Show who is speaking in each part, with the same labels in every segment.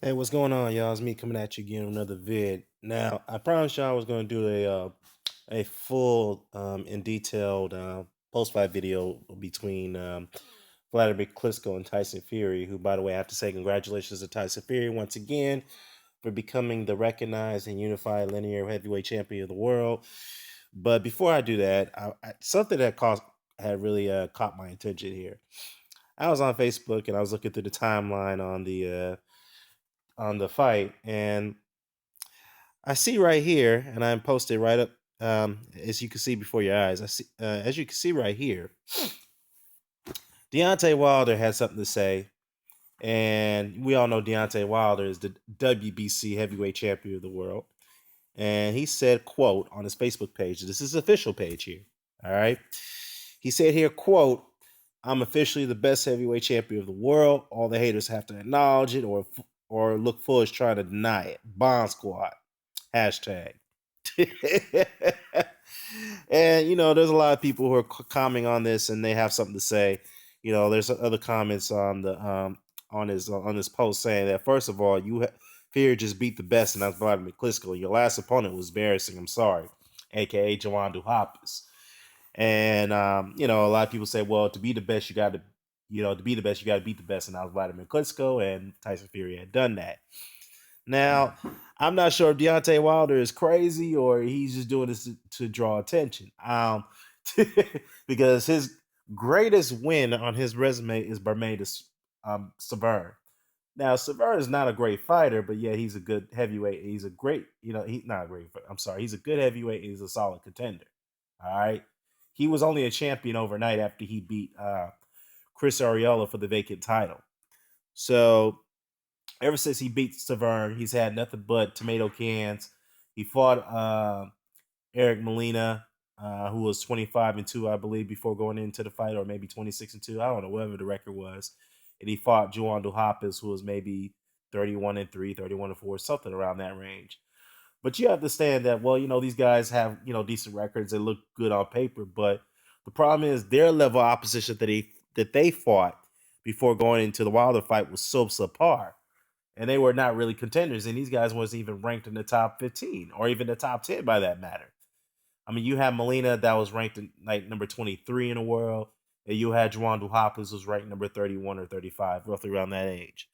Speaker 1: Hey, what's going on, y'all? It's me coming at you again with another vid. Now, I promised y'all I was going to do a full and detailed post-fight video between Vladimir Klitschko and Tyson Fury, who, by the way, I have to say congratulations to Tyson Fury once again for becoming the recognized and unified linear heavyweight champion of the world. But before I do that, something that had really caught my attention here. I was on Facebook and I was looking through the timeline on the fight, and I see right here, and I'm posted right up as you can see before your eyes. I see, as you can see right here, Deontay Wilder had something to say, and we all know Deontay Wilder is the WBC heavyweight champion of the world. And he said, "quote" on his Facebook page. This is his official page here. All right. He said here, "quote: I'm officially the best heavyweight champion of the world. All the haters have to acknowledge it or look foolish trying to deny it. Bond Squad. Hashtag." And there's a lot of people who are commenting on this, and they have something to say. There's other comments on this post saying that, first of all, Fear just beat the best, and that's Vladimir Klitschko. Your last opponent was embarrassing. I'm sorry, aka Joanne Duhaupas. And a lot of people say, well, to be the best, you got to, to be the best, you got to beat the best, and that was Vladimir Klitschko, and Tyson Fury had done that. Now, I'm not sure if Deontay Wilder is crazy or he's just doing this to draw attention. Because his greatest win on his resume is Bermuda's Severn. Now, Severn is not a great fighter, but yeah, he's a good heavyweight. He's a great, he's not a great. I'm sorry, he's a good heavyweight. He's a solid contender. All right, he was only a champion overnight after he beat Chris Arreola for the vacant title. So ever since he beat Severn, he's had nothing but tomato cans. He fought Eric Molina, who was 25-2, I believe, before going into the fight, or maybe 26-2. I don't know, whatever the record was. And he fought Juan Duhaupas, who was maybe 31-3, 31-4, something around that range. But you have to understand that, well, these guys have, decent records. They look good on paper, but the problem is their level of opposition that they fought before going into the Wilder fight was so subpar, and they were not really contenders. And these guys wasn't even ranked in the top 15 or even the top 10 by that matter. I mean, you had Molina that was ranked in, like, number 23 in the world, and you had Juan Duhaupas was ranked number 31 or 35, roughly around that age.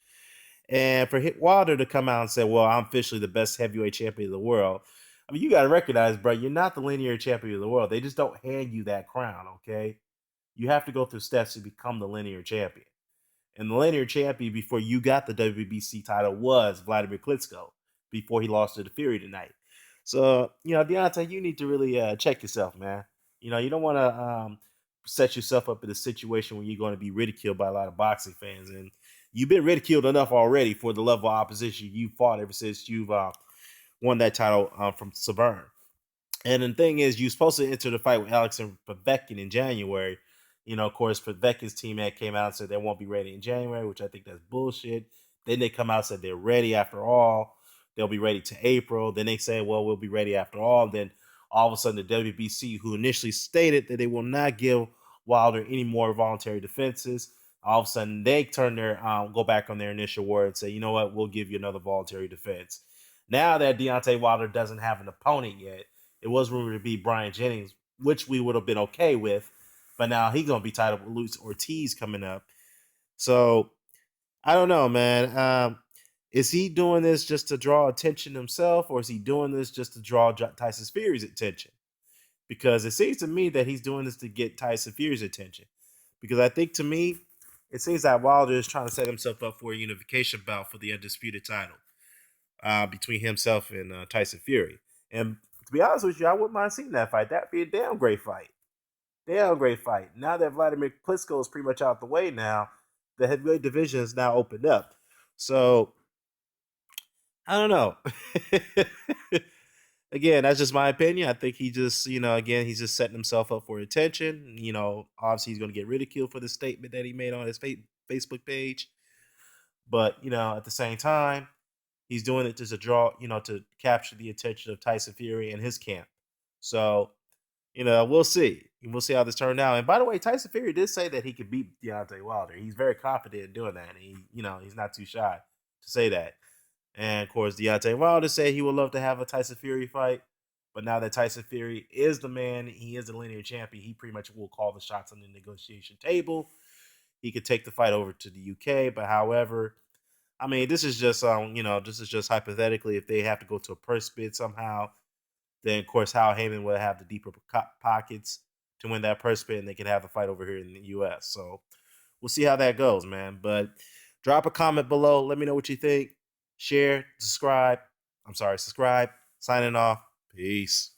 Speaker 1: And for Wilder to come out and say, "Well, I'm officially the best heavyweight champion of the world," I mean, you got to recognize, bro, you're not the linear champion of the world. They just don't hand you that crown, okay? You have to go through steps to become the linear champion. And the linear champion before you got the WBC title was Vladimir Klitschko before he lost to the Fury tonight. So, Deontay, you need to really check yourself, man. You don't want to set yourself up in a situation where you're going to be ridiculed by a lot of boxing fans. And you've been ridiculed enough already for the level of opposition you fought ever since you've won that title from Severn. And the thing is, you're supposed to enter the fight with Alexander Povetkin in January. Of course, Povetkin's team came out and said they won't be ready in January, which I think that's bullshit. Then they come out and said they're ready after all. They'll be ready to April. Then they say, well, we'll be ready after all. Then all of a sudden, the WBC, who initially stated that they will not give Wilder any more voluntary defenses, all of a sudden they go back on their initial word and say, you know what, we'll give you another voluntary defense. Now that Deontay Wilder doesn't have an opponent yet, it was rumored to be Brian Jennings, which we would have been okay with, but now he's gonna be tied up with Luis Ortiz coming up. So I don't know, man. Is he doing this just to draw attention himself, or is he doing this just to draw Tyson Fury's attention? Because it seems to me that he's doing this to get Tyson Fury's attention. Because I think, to me, it seems that Wilder is trying to set himself up for a unification bout for the undisputed title between himself and Tyson Fury. And to be honest with you, I wouldn't mind seeing that fight. That'd be a damn great fight. Damn great fight. Now that Vladimir Klitschko is pretty much out the way now, the heavyweight division is now opened up. So I don't know. Again, that's just my opinion. I think he just, again, he's just setting himself up for attention. Obviously he's going to get ridiculed for the statement that he made on his Facebook page. But, at the same time, he's doing it just to draw, to capture the attention of Tyson Fury and his camp. So, we'll see. We'll see how this turned out. And by the way, Tyson Fury did say that he could beat Deontay Wilder. He's very confident in doing that. And he's not too shy to say that. And of course, Deontay Wilder said he would love to have a Tyson Fury fight. But now that Tyson Fury is the man, he is the linear champion, he pretty much will call the shots on the negotiation table. He could take the fight over to the UK. But however, I mean, this is just this is just hypothetically if they have to go to a purse bid somehow, then of course Hal Heyman will have the deeper pockets to win that purse bid, and they could have the fight over here in the US. So we'll see how that goes, man. But drop a comment below. Let me know what you think. Share, subscribe. Subscribe. Signing off. Peace.